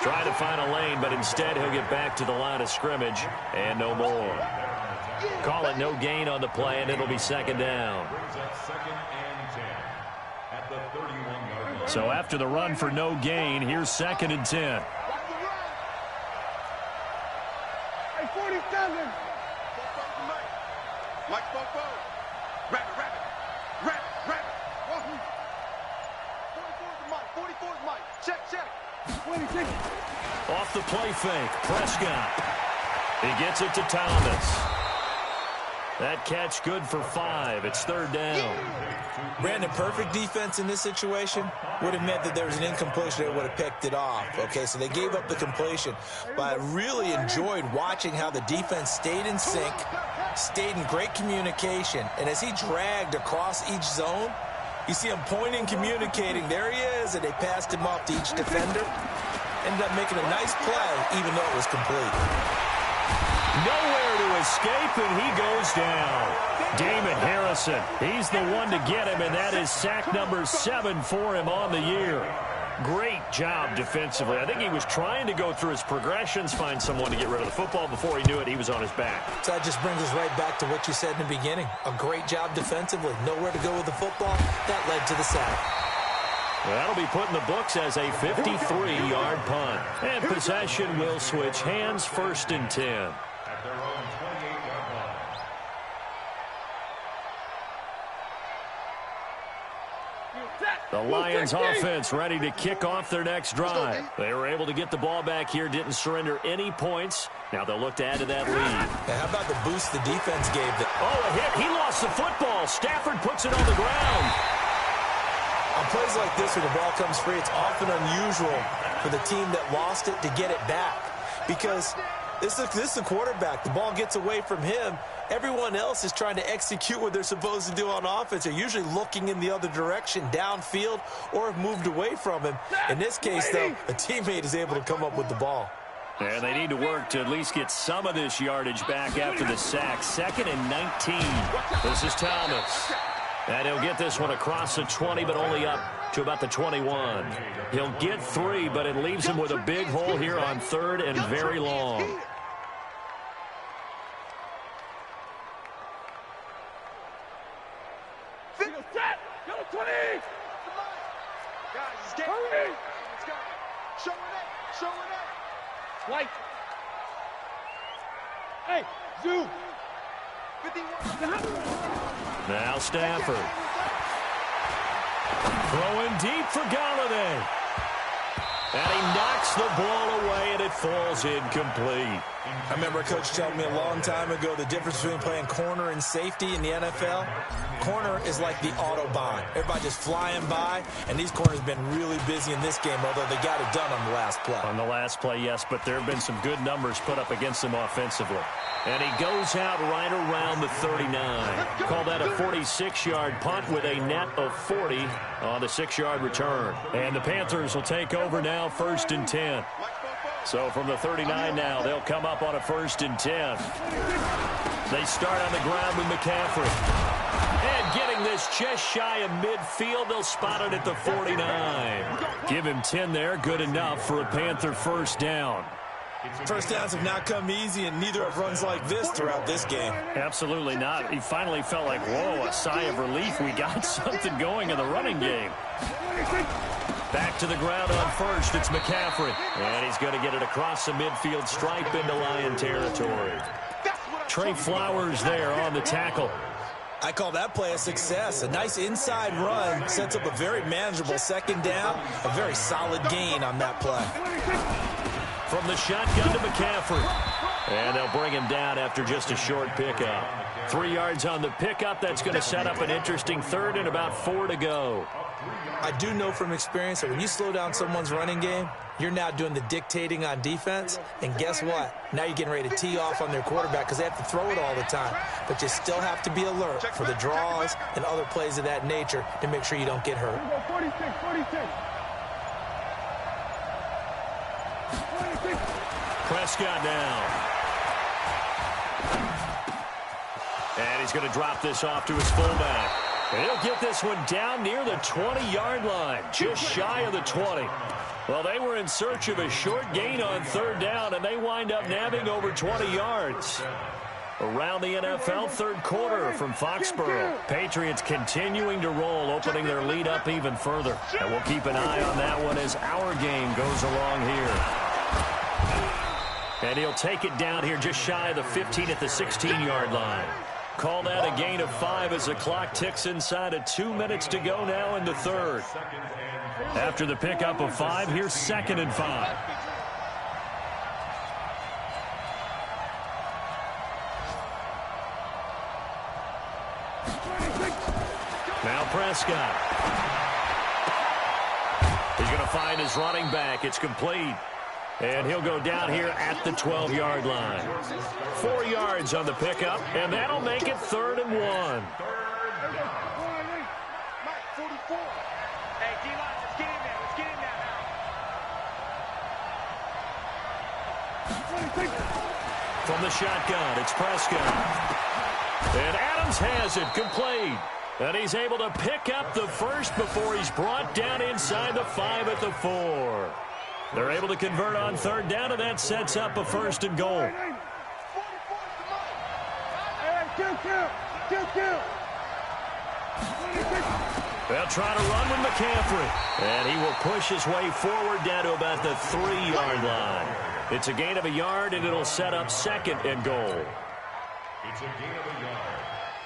Trying to find a lane, but instead he'll get back to the line of scrimmage and no more. Call it no gain on the play, and it'll be 2nd down. So after the run for no gain, here's 2nd and 10. Hey, 47. Mike, Rabbit. 44 is Mike. Check. 26. Off the play fake, Prescott. He gets it to Thomas. That catch good for 5. It's 3rd down. Brandon, perfect defense in this situation would have meant that there was an incompletion that would have picked it off. Okay, so they gave up the completion. But I really enjoyed watching how the defense stayed in sync, stayed in great communication. And as he dragged across each zone, you see him pointing, communicating. There he is, and they passed him off to each defender. Ended up making a nice play, even though it was complete. Nowhere to escape, and he goes down. Damon Harrison, he's the one to get him, and that is sack number 7 for him on the year. Great job defensively. I think he was trying to go through his progressions, find someone to get rid of the football. Before he knew it, he was on his back. So that just brings us right back to what you said in the beginning. A great job defensively. Nowhere to go with the football. That led to the sack. That'll be put in the books as a 53-yard punt. And possession will switch hands, 1st and 10. At their own 28-yard line. The Lions offense ready to kick off their next drive. They were able to get the ball back here, didn't surrender any points. Now they'll look to add to that lead. And how about the boost the defense gave them? Oh, a hit. He lost the football. Stafford puts it on the ground. On plays like this where the ball comes free, it's often unusual for the team that lost it to get it back. Because this is the quarterback. The ball gets away from him. Everyone else is trying to execute what they're supposed to do on offense. They're usually looking in the other direction, downfield, or have moved away from him. In this case, though, a teammate is able to come up with the ball. And they need to work to at least get some of this yardage back after the sack. 2nd and 19. This is Thomas. And he'll get this one across the 20, but only up to about the 21. He'll get 3, but it leaves him with a big hole here on 3rd and very long. Go 20! Guys, it's getting hurry! Let's go. Show it up! Show it up! White! Hey, Zoo! 51. Now Stafford. Throwing deep for Galladay. And he knocks the ball away, and it falls incomplete. I remember a coach telling me a long time ago the difference between playing corner and safety in the NFL. Corner is like the Autobahn. Everybody just flying by, and these corners have been really busy in this game, although they got it done on the last play. On the last play, yes, but there have been some good numbers put up against them offensively. And he goes out right around the 39. Call that a 46-yard punt with a net of 40 on the 6-yard return. And the Panthers will take over now, 1st and 10. So from the 39 now, they'll come up on a 1st and 10. They start on the ground with McCaffrey. And getting this just shy of midfield, they'll spot it at the 49. Give him 10 there, good enough for a Panther 1st down. First downs have not come easy, and neither have runs like this throughout this game. Absolutely not. He finally felt like, whoa, a sigh of relief. We got something going in the running game. Back to the ground on 1st. It's McCaffrey. And he's going to get it across the midfield stripe into Lion territory. Trey Flowers there on the tackle. I call that play a success. A nice inside run sets up a very manageable 2nd down. A very solid gain on that play. From the shotgun to McCaffrey. And they'll bring him down after just a short pickup. 3 yards on the pickup. That's going to set up an interesting 3rd and about 4 to go. I do know from experience that when you slow down someone's running game, you're now doing the dictating on defense. And guess what? Now you're getting ready to tee off on their quarterback because they have to throw it all the time. But you still have to be alert for the draws and other plays of that nature to make sure you don't get hurt. 46. Prescott now. And he's going to drop this off to his fullback. And he'll get this one down near the 20-yard line, just shy of the 20. Well, they were in search of a short gain on 3rd down, and they wind up nabbing over 20 yards. Around the NFL, 3rd quarter from Foxborough. Patriots continuing to roll, opening their lead up even further. And we'll keep an eye on that one as our game goes along here. And he'll take it down here just shy of the 15 at the 16-yard line. Call that a gain of 5 as the clock ticks inside of 2 minutes to go now in the 3rd. After the pickup of 5, here's 2nd and 5. Now Prescott. He's going to find his running back. It's complete. And he'll go down here at the 12-yard line. 4 yards on the pickup, and that'll make it 3rd and 1. Mike, 44. Hey, D-line, let's get in there. Let's get in there now. From the shotgun, it's Prescott. And Adams has it, complete. And he's able to pick up the first before he's brought down inside the 5 at the 4. They're able to convert on third down, and that sets up a 1st and goal. They'll try to run with McCaffrey. And he will push his way forward down to about the 3-yard line. It's a gain of a yard, and it'll set up 2nd and goal. It's a gain of a yard.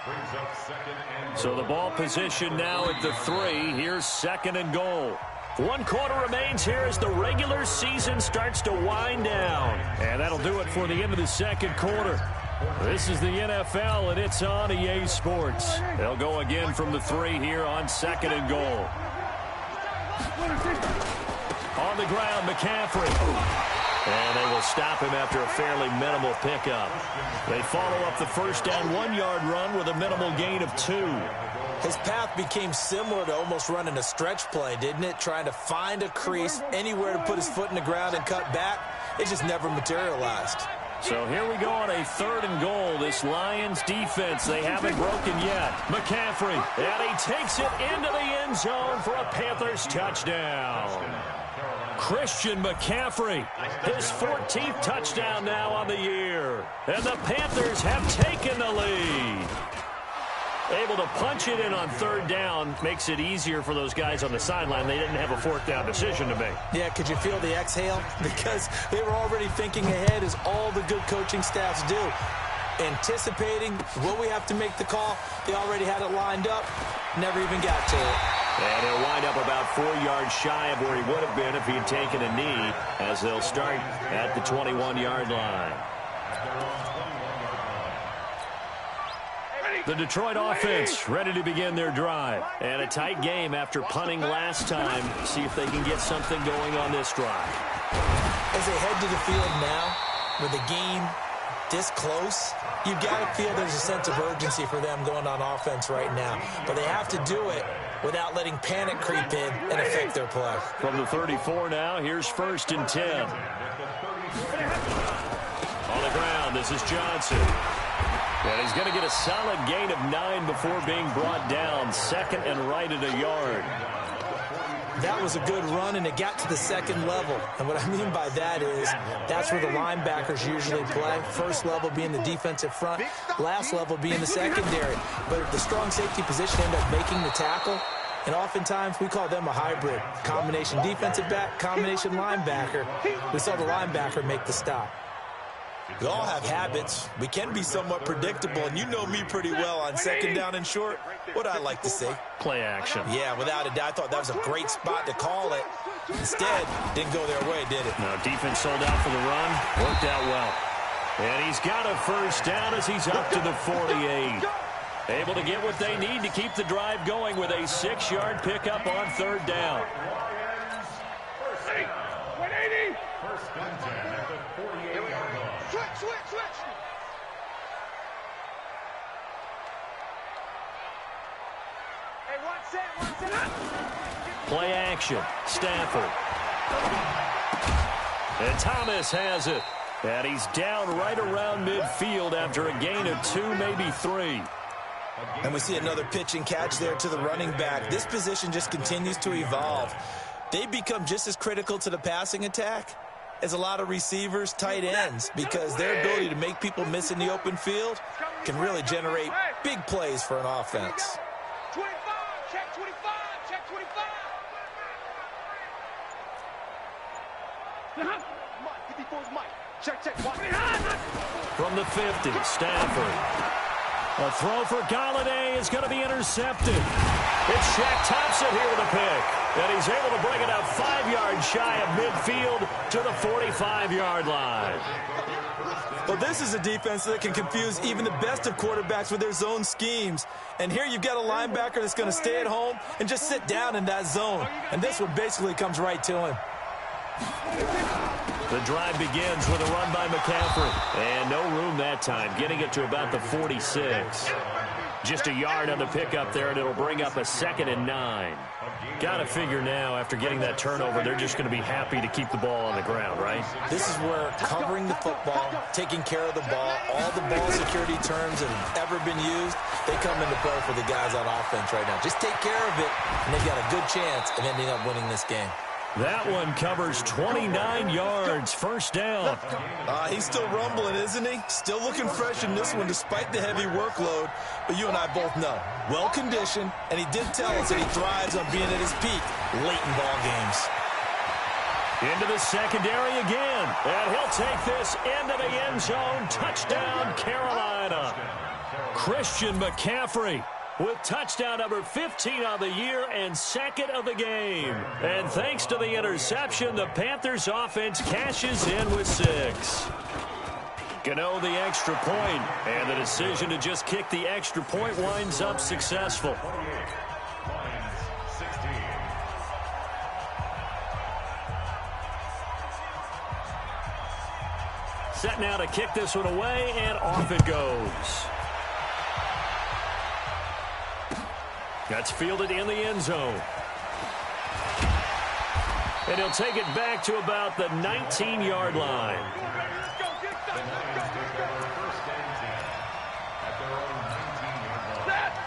Brings up 2nd and goal. So the ball position now at the 3. Here's 2nd and goal. 1 quarter remains here as the regular season starts to wind down. And that'll do it for the end of the 2nd quarter. This is the NFL, and it's on EA Sports. They'll go again from the 3 here on 2nd and goal. On the ground, McCaffrey. And they will stop him after a fairly minimal pickup. They follow up the 1st down 1-yard run with a minimal gain of 2. His path became similar to almost running a stretch play, didn't it? Trying to find a crease, anywhere to put his foot in the ground and cut back. It just never materialized. So here we go on a 3rd and goal. This Lions defense, they haven't broken yet. McCaffrey, and he takes it into the end zone for a Panthers touchdown. Christian McCaffrey, his 14th touchdown now on the year. And the Panthers have taken the lead. Able to punch it in on 3rd down makes it easier for those guys on the sideline. They didn't have a 4th down decision to make. Yeah, could you feel the exhale? Because they were already thinking ahead, as all the good coaching staffs do. Anticipating, will we have to make the call? They already had it lined up. Never even got to it. And he'll wind up about 4 yards shy of where he would have been if he had taken a knee, as they'll start at the 21-yard line. The Detroit offense ready to begin their drive. And a tight game after punting last time. See if they can get something going on this drive. As they head to the field now, with the game this close, you've got to feel there's a sense of urgency for them going on offense right now. But they have to do it without letting panic creep in and affect their play. From the 34 now, here's 1st and 10. On the ground, this is Johnson. And he's going to get a solid gain of 9 before being brought down. 2nd and right at a yard. That was a good run, and it got to the 2nd level. And what I mean by that is that's where the linebackers usually play. First level being the defensive front, last level being the secondary. But the strong safety position ended up making the tackle. And oftentimes we call them a hybrid. Combination defensive back, combination linebacker. We saw the linebacker make the stop. We all have habits. We can be somewhat predictable, and you know me pretty well on 2nd down and short. What I like to say? Play action. Yeah, without a doubt. I thought that was a great spot to call it. Instead, didn't go their way, did it? No, defense sold out for the run. Worked out well. And he's got a 1st down as he's up to the 48. Able to get what they need to keep the drive going with a 6-yard pickup on 3rd down. 180. 1st and 10 at the 48-yard line. Switch. Hey, one set. Play action. Stafford. And Thomas has it. And he's down right around midfield after a gain of 2, maybe 3. And we see another pitch and catch there to the running back. This position just continues to evolve. They become just as critical to the passing attack as a lot of receivers, tight ends, because their ability to make people miss in the open field can really generate big plays for an offense. 25, check 25, check 25. Mike, 54's Mike. Check, watch. From the 50, Stafford. A throw for Galladay is going to be intercepted. It's Shaq Thompson here with a pick. And he's able to bring it up 5 yards shy of midfield to the 45-yard line. Well, this is a defense that can confuse even the best of quarterbacks with their zone schemes. And here you've got a linebacker that's going to stay at home and just sit down in that zone. And this one basically comes right to him. The drive begins with a run by McCaffrey. And no room that time, getting it to about the 46. Just a yard on the pickup there, and it'll bring up a 2nd and 9. Got to figure now, after getting that turnover, they're just going to be happy to keep the ball on the ground, right? This is where covering the football, taking care of the ball, all the ball security terms that have ever been used, they come into play for the guys on offense right now. Just take care of it, and they've got a good chance of ending up winning this game. That one covers 29 yards, first down. He's still rumbling, isn't he? Still looking fresh in this one despite the heavy workload. But you and I both know, well-conditioned, and he did tell us that he thrives on being at his peak late in ball games. Into the secondary again, and he'll take this into the end zone. Touchdown, Carolina. Christian McCaffrey with touchdown number 15 on the year and 2nd of the game. And thanks to the interception, the Panthers offense cashes in with 6. Gano the extra point, and the decision to just kick the extra point winds up successful. Set now to kick this one away, and off it goes. That's fielded in the end zone. And he'll take it back to about the 19-yard line.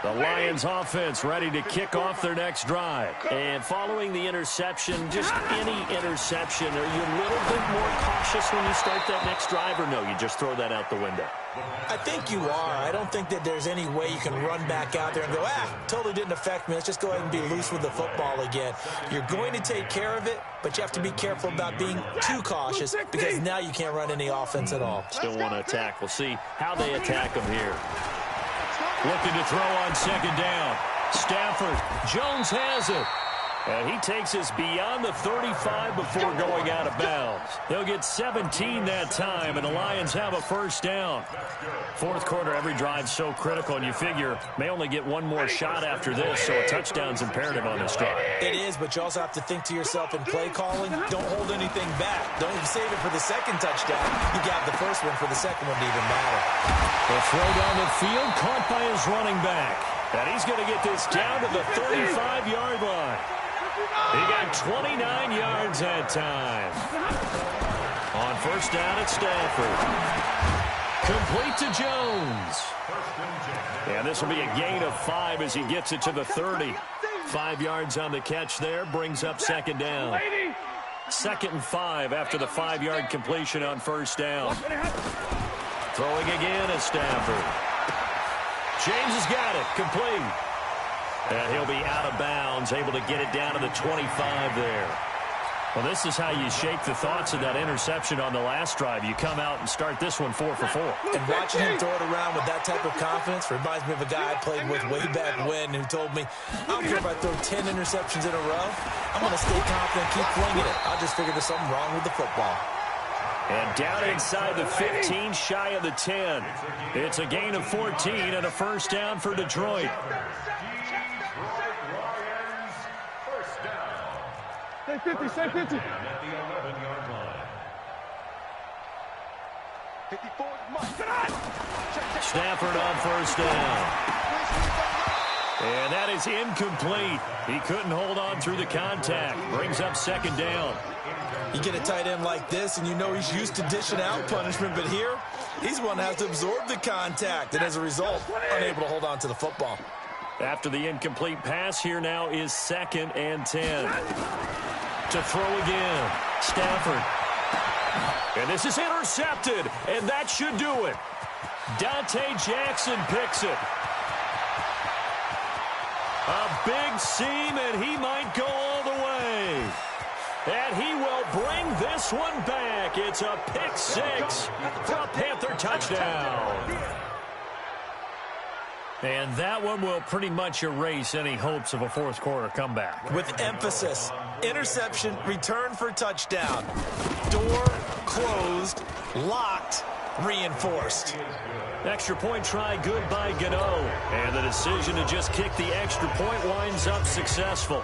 The Lions offense ready to kick off their next drive. And following the interception, just any interception, are you a little bit more cautious when you start that next drive, or no, you just throw that out the window? I think you are. I don't think that there's any way you can run back out there and go, totally didn't affect me. Let's just go ahead and be loose with the football again. You're going to take care of it, but you have to be careful about being too cautious because now you can't run any offense at all. Still want to attack. We'll see how they attack them here. Looking to throw on 2nd down. Stafford. Jones has it. And he takes us beyond the 35 before going out of bounds. They'll get 17 that time, and the Lions have a first down. Fourth quarter, every drive's so critical, and you figure may only get one more shot after this, so a touchdown's imperative on this drive. It is, but you also have to think to yourself in play calling, don't hold anything back. Don't even save it for the second touchdown. You got the first one for the second one to even matter. The throw down the field, caught by his running back. And he's going to get this down to the 35-yard line. He got 29 yards that time. On first down at Stafford. Complete to Jones. And this will be a gain of 5 as he gets it to the 30. 5 yards on the catch there, brings up 2nd down. 2nd and 5 after the 5-yard completion on first down. Throwing again at Stafford. James has got it, complete. And he'll be out of bounds, able to get it down to the 25 there. Well, this is how you shake the thoughts of that interception on the last drive. You come out and start this one 4 for 4. And watching him throw it around with that type of confidence reminds me of a guy I played with way back when who told me, I don't care if I throw 10 interceptions in a row. I'm going to stay confident, keep flinging it. I just figured there's something wrong with the football. And down inside the 15, shy of the 10. It's a gain of 14 and a first down for Detroit. Say 50, say 50. At the 11-yard line. 54 Mike. Stafford on first down. And that is incomplete. He couldn't hold on through the contact. Brings up 2nd down. You get a tight end like this, and you know he's used to dishing out punishment, but here, he's one that has to absorb the contact, and as a result, unable to hold on to the football. After the incomplete pass, here now is 2nd and 10. To throw again, Stafford. And this is intercepted, and that should do it. Dante Jackson picks it. A big seam, and he might go all the way. And he will bring this one back. It's a pick 6 for a Panther touchdown. And that one will pretty much erase any hopes of a fourth quarter comeback. With emphasis, interception, return for touchdown. Door closed, locked, reinforced. Extra point try good by Gano. And the decision to just kick the extra point winds up successful.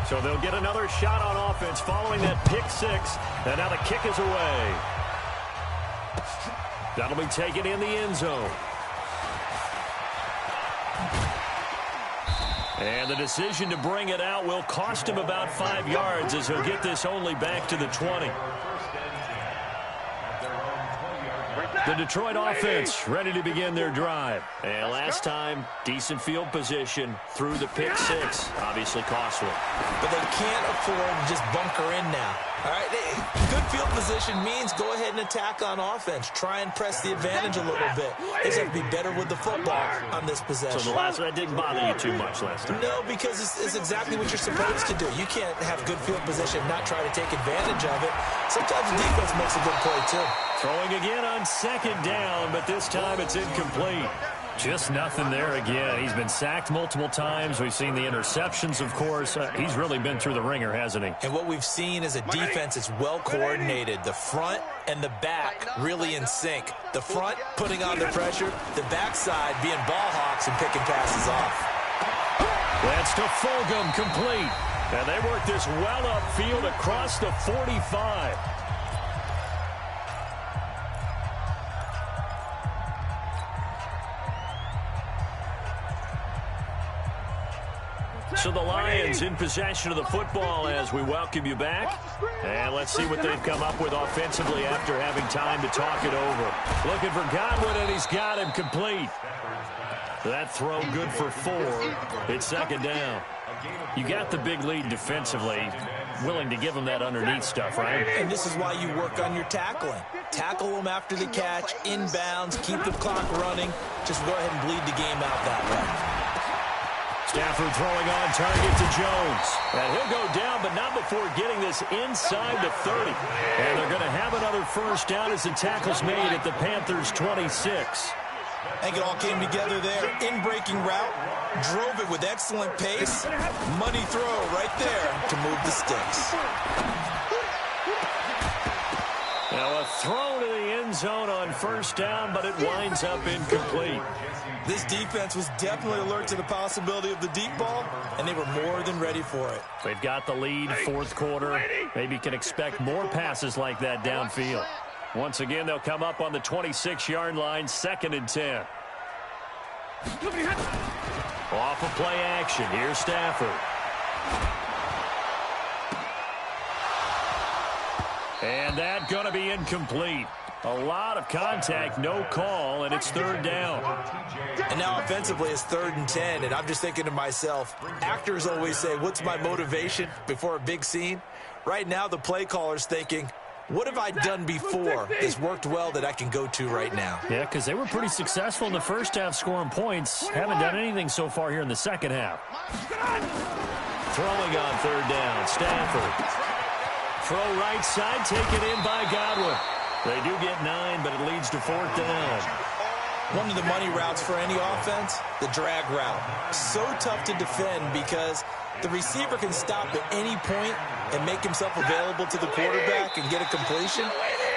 So they'll get another shot on offense following that pick 6. And now the kick is away. That'll be taken in the end zone. And the decision to bring it out will cost him about 5 yards as he'll get this only back to the 20. The Detroit offense ready to begin their drive. And last time, decent field position through the pick six. Obviously costly. But they can't afford to just bunker in now. All right, good field position means go ahead and attack on offense. Try and press the advantage a little bit. They just have to be better with the football on this possession. So the last one didn't bother you too much last time? No, because it's exactly what you're supposed to do. You can't have good field position and not try to take advantage of it. Sometimes the defense makes a good play, too. Throwing again on second down, but this time it's incomplete. Just nothing there again. He's been sacked multiple times. We've seen the interceptions, of course. He's really been through the ringer, hasn't he? And what we've seen is a defense that's well coordinated. The front and the back really in sync. The front putting on the pressure. The backside being ball hawks and picking passes off. That's to Fulgham, complete. And they work this well upfield across the 45. So the Lions in possession of the football as we welcome you back. And let's see what they've come up with offensively after having time to talk it over. Looking for Godwin, and he's got him complete. That throw good for 4. It's second down. You got the big lead defensively. Willing to give them that underneath stuff, right? And this is why you work on your tackling. Tackle them after the catch, inbounds, keep the clock running. Just go ahead and bleed the game out that way. Stafford throwing on target to Jones. And he'll go down, but not before getting this inside the 30. And they're going to have another first down as the tackle's made at the Panthers' 26. I think it all came together there. In-breaking route, drove it with excellent pace. Money throw right there to move the sticks. Now a throw to the end zone on first down, but it winds up incomplete. This defense was definitely alert to the possibility of the deep ball, and they were more than ready for it. They've got the lead, fourth quarter. Maybe you can expect more passes like that downfield. Once again, they'll come up on the 26-yard line, 2nd and 10. Off of play action, here's Stafford. And that going to be incomplete. A lot of contact, no call, and it's 3rd down. And now offensively it's 3rd and 10, and I'm just thinking to myself, actors always say, what's my motivation before a big scene? Right now the play caller's thinking, what have I done before that's worked well that I can go to right now? Yeah, because they were pretty successful in the first half scoring points. Haven't done anything so far here in the second half. Throwing on 3rd down, Stafford. Throw right side, taken in by Godwin. They do get 9, but it leads to 4th down. One of the money routes for any offense, the drag route. So tough to defend because the receiver can stop at any point and make himself available to the quarterback and get a completion.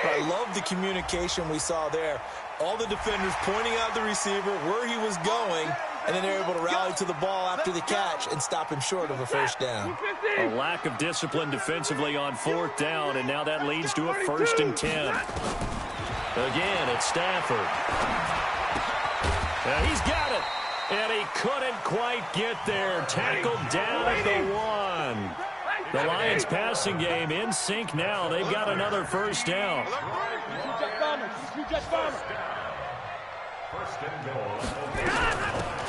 But I love the communication we saw there. All the defenders pointing out the receiver, where he was going, and then they're able to rally to the ball after the catch and stop him short of a first down. A lack of discipline defensively on 4th down, and now that leads to a 1st and 10. Again, it's Stafford. He's got it, and he couldn't quite get there. Tackled down at the 1. The Lions passing game in sync now. They've got another first down.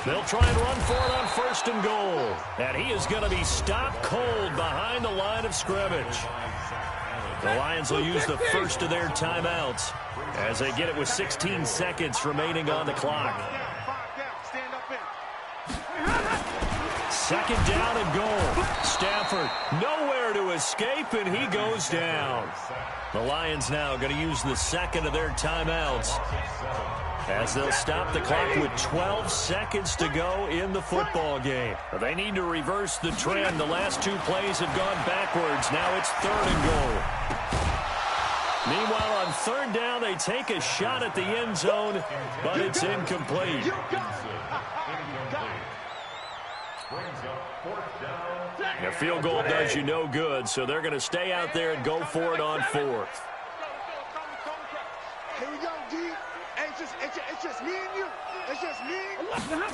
They'll try and run for it on 1st and goal. And he is going to be stopped cold behind the line of scrimmage. The Lions will use the first of their timeouts as they get it with 16 seconds remaining on the clock. 2nd down and goal. Stafford nowhere to escape, and he goes down. The Lions now going to use the 2nd of their timeouts as they'll stop the clock with 12 seconds to go in the football game. They need to reverse the trend. The last 2 plays have gone backwards. Now it's 3rd and goal. Meanwhile, on 3rd down, they take a shot at the end zone, but it's incomplete. A field goal does you no good, so they're going to stay out there and go for it on 4th. Here we go, D. It's just me and you. It's just me and you.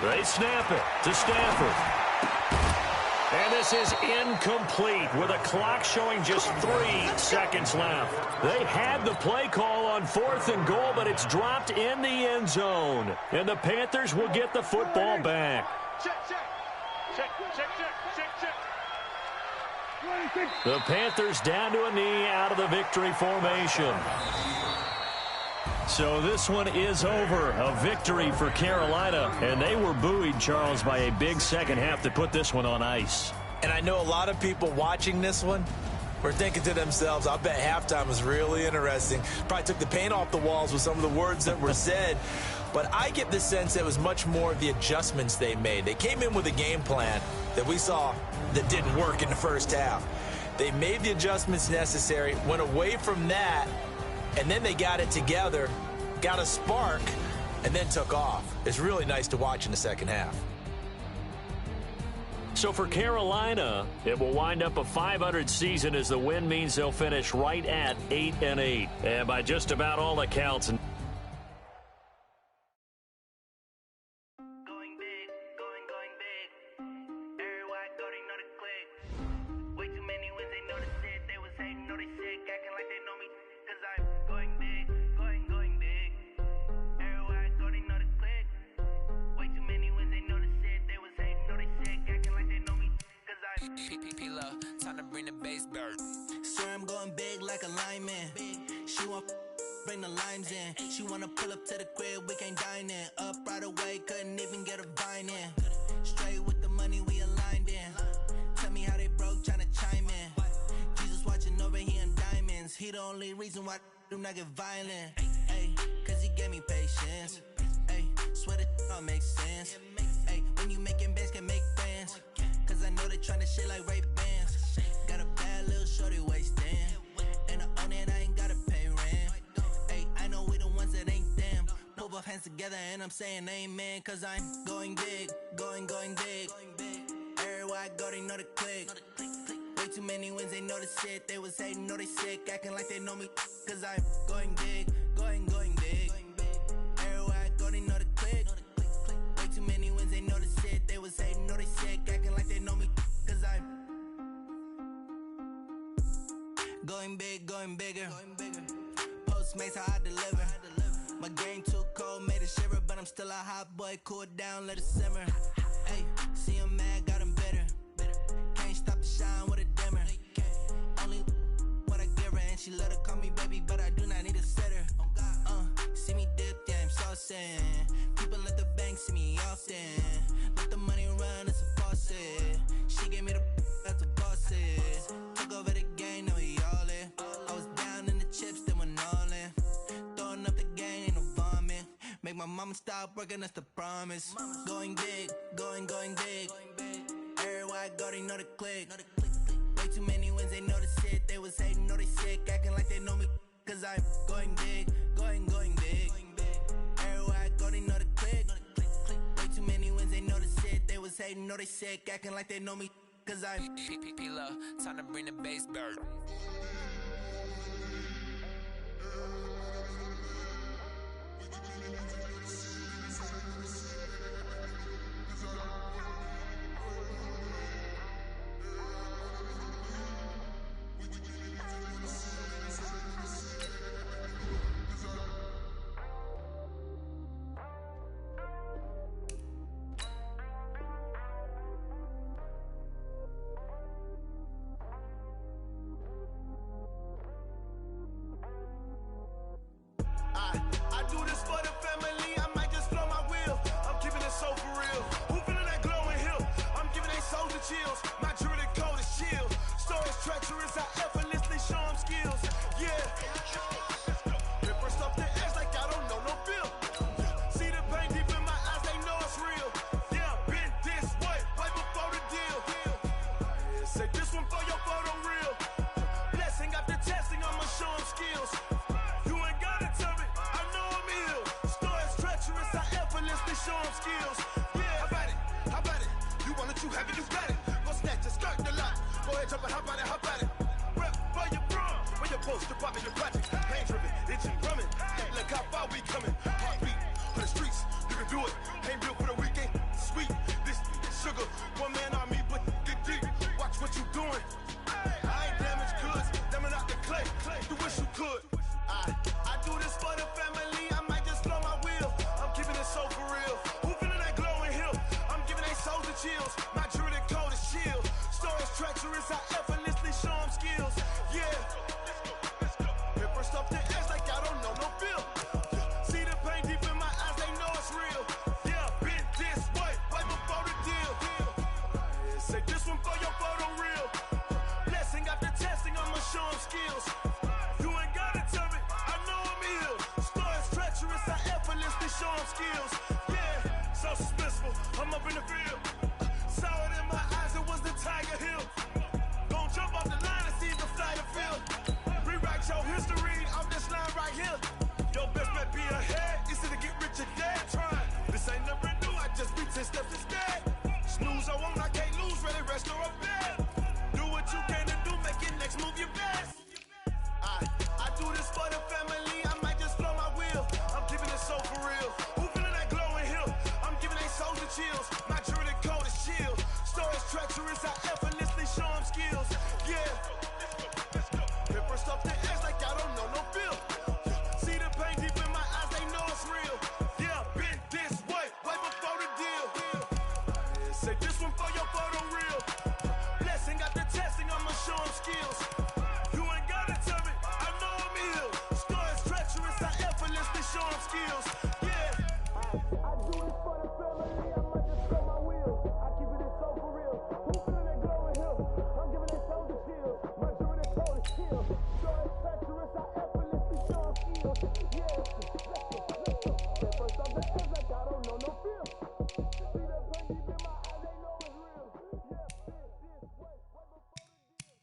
They snap it to Stafford. And this is incomplete with a clock showing just 3 seconds left. They had the play call on 4th and goal, but it's dropped in the end zone. And the Panthers will get the football back. The Panthers down to a knee out of the victory formation. So this one is over. A victory for Carolina. And they were buoyed, Charles, by a big second half to put this one on ice. And I know a lot of people watching this one were thinking to themselves, I bet halftime was really interesting. Probably took the paint off the walls with some of the words that were said. But I get the sense it was much more of the adjustments they made. They came in with a game plan that we saw that didn't work in the first half. They made the adjustments necessary, went away from that, and then they got it together, got a spark, and then took off. It's really nice to watch in the second half. So for Carolina, it will wind up a .500 season as the win means they'll finish right at 8-8. And by just about all accounts, time to bring the bass bird. Swear I'm going big like a lineman. She want bring the limes in. She wanna pull up to the crib, we can't dine in. Up right away, couldn't even get a vine in. Straight with the money we aligned in. Tell me how they broke, tryna chime in. Jesus watching over here in diamonds. He the only reason why I do not get violent. Ay, cause he gave me patience. Ay, swear that all makes sense. Ay, when you making bands, can make friends. Cause I know they tryna shit like Ray-Bans. Got a bad little shorty wasting. And I own it, I ain't gotta pay rent. Ay, I know we the ones that ain't them. Put both hands together and I'm saying amen. Cause I'm going big, going big. Everywhere I go, they know the click. Way too many wins, they know the shit. They was hating, know they sick, acting like they know me. Cause I'm going big, going big. Everywhere I go, they know the click. Way too many wins, they know the shit. They was hating, know they sick, acting like they know me. Cause I'm going big, going bigger. Postmates how I deliver. My game too cold, made it shiver, but I'm still a hot boy. Cool it down, let it simmer. Hey, see him mad, got him bitter. Can't stop the shine with a dimmer. Only what I give her, and she let her call me baby, but I do not need a sitter. See me dip, yeah, I'm saucing. People at the bank see me often. Let the money run, it's a faucet. She gave me the that's a boss is. Took over the game, now we all in. I was down in the chips, then went all in. Throwing up the game, ain't no vomit. Make my mama stop working, that's the promise. Going big, going big. Everywhere I go, they know the click. Way too many wins, they know the shit. They was hating, know they sick, acting like they know me. Cause I'm going big, going big. Everywhere I go, they know the click. Way too many wins, they know the shit. They was hating, know they sick, acting like they know me. Cause I'm P-P-P-Love, time to bring the bass bird. I do this for the family, I might just blow my wheel. I'm keeping it so for real. Who feeling that glowing hill? I'm giving they souls the chills. My jewelry cold as chill. Stories treacherous, I effortlessly show them skills. Yeah. Rip her stuff the edge like I don't know no feel. See the pain deep in my eyes, they know it's real. Yeah, been this way, right before the deal. Say this one for your photo real. Blessing after testing, I'ma show them skills. Show them skills. Yeah, how about it? You want it, you have it, you got it. Go snatch it, skirt the lot. Go ahead, jump it, how about it? Rep for your bro. When your poster popping your project. Pain driven, itching, drumming. Look top 5, we coming. Heartbeat for the streets, you can do it. Ain't built for the weekend. Sweet, this sugar, one man army, but get deep. Watch what you doing. I ain't damaged goods, damn it out the clay. You wish you could. I do this for the family. I might just blow my wheel. I'm keeping it so for real. Who feeling that glowing hill? I'm giving they souls the chills. My jewelry code is chill. Stories treacherous, I effortlessly show them skills. Yeah. Paper stuff the edge like I don't know no feel. See the pain deep in my eyes, they know it's real. Yeah, been this way, right before the deal. Say this one for your photo real. Blessing after testing, I'ma show them skills. You ain't gotta tell me, I know I'm ill. Stories treacherous, I effortlessly show them skills. Yeah, so suspenseful, I'm up in the field. Saw it in my eyes, it was the Tiger Hill. Gon' jump off the line and see the fly the field. Rewrite your history off this line right here. Your best bet be ahead, easy to get rich or dead trying. This ain't never new, I just be 10 steps instead. Snooze I won't, I can't lose, ready, rest or a bed. Do what you can to do, make your next move your best. I do this for the family, I might just blow my wheel. I'm keeping it so for real. Who feeling that glowing hill? I'm giving they souls the chills. My jewelry code is chill. Stories treacherous, I effortlessly show them skills. Yeah. Paper stuff the edge like I don't know no feel. See the pain deep in my eyes, they know it's real. Yeah, been this way, way before the deal. Say this one for your photo real. Blessing after testing, I'ma show them skills. You ain't gotta tell me, I know I'm ill. Stories treacherous, I effortlessly show them skills. Yeah. I do this for the family, I might just blow my wheel. I keep it so for real. Who feeling that glowing hill? I'm giving they souls the chills. My jewelry code is chill. Stories treacherous, I effortlessly show them skills. Yeah. First off the edge like I don't know no feel. See the pain deep in my eyes, they know it's real. Yeah, this way, way before the deal.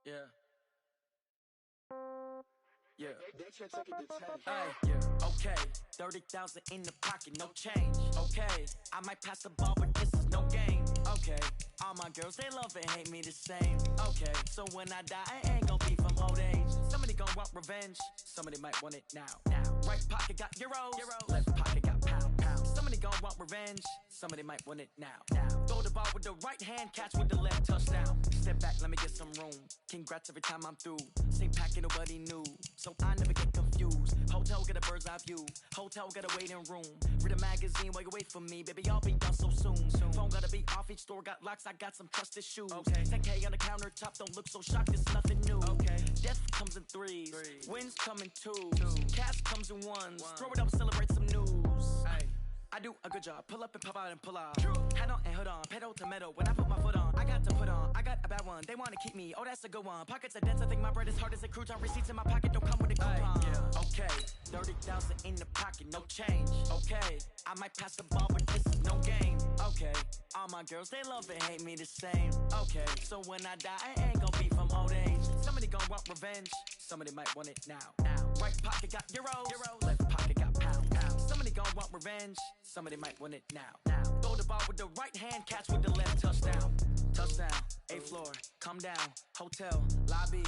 Yeah. Yeah. Hey, yeah. Okay. 30,000 in the pocket, no change. Okay. I might pass the ball, but this is no game. Okay. All my girls, they love and hate me the same. Okay. So when I die, I ain't gon' be from old age. Somebody gon' want revenge. Somebody might want it now. Right pocket got euros. Left pocket got pound. Somebody gon' want revenge. Somebody might want it now. Throw the ball with the right hand, catch with the left, touchdown. Step back, let me get some room. Congrats every time I'm through. Same packet, nobody knew. So I never get confused. Hotel get a bird's eye view. Hotel get a waiting room. Read a magazine while you wait for me. Baby, I'll be done so soon. Phone gotta be off, each store got locks. I got some trusted shoes. 10K on the countertop, don't look so shocked, it's nothing new. Death comes in threes. Wins come in twos. Cash comes in ones. Throw it up, celebrate some news. I do a good job, pull up and pop out and pull out. Hat on and hood on, pedal to metal. When I put my foot on, I got to put on. I got a bad one, they wanna keep me, oh that's a good one. Pockets are dense, I think my bread is hard as a crouton. Receipts in my pocket don't come with a coupon. Okay, 30,000 in the pocket, no change. Okay, I might pass the ball, but this is no game. Okay, all my girls, they love and hate me the same. Okay, so when I die, I ain't gon' be from old age. Somebody gon' want revenge, somebody might want it now. Right pocket got euros, left pocket got pound. Somebody gon' want revenge, somebody might want it now. Throw the ball with the right hand, catch with the left, touchdown. Touchdown, 8th floor, come down, hotel, lobby,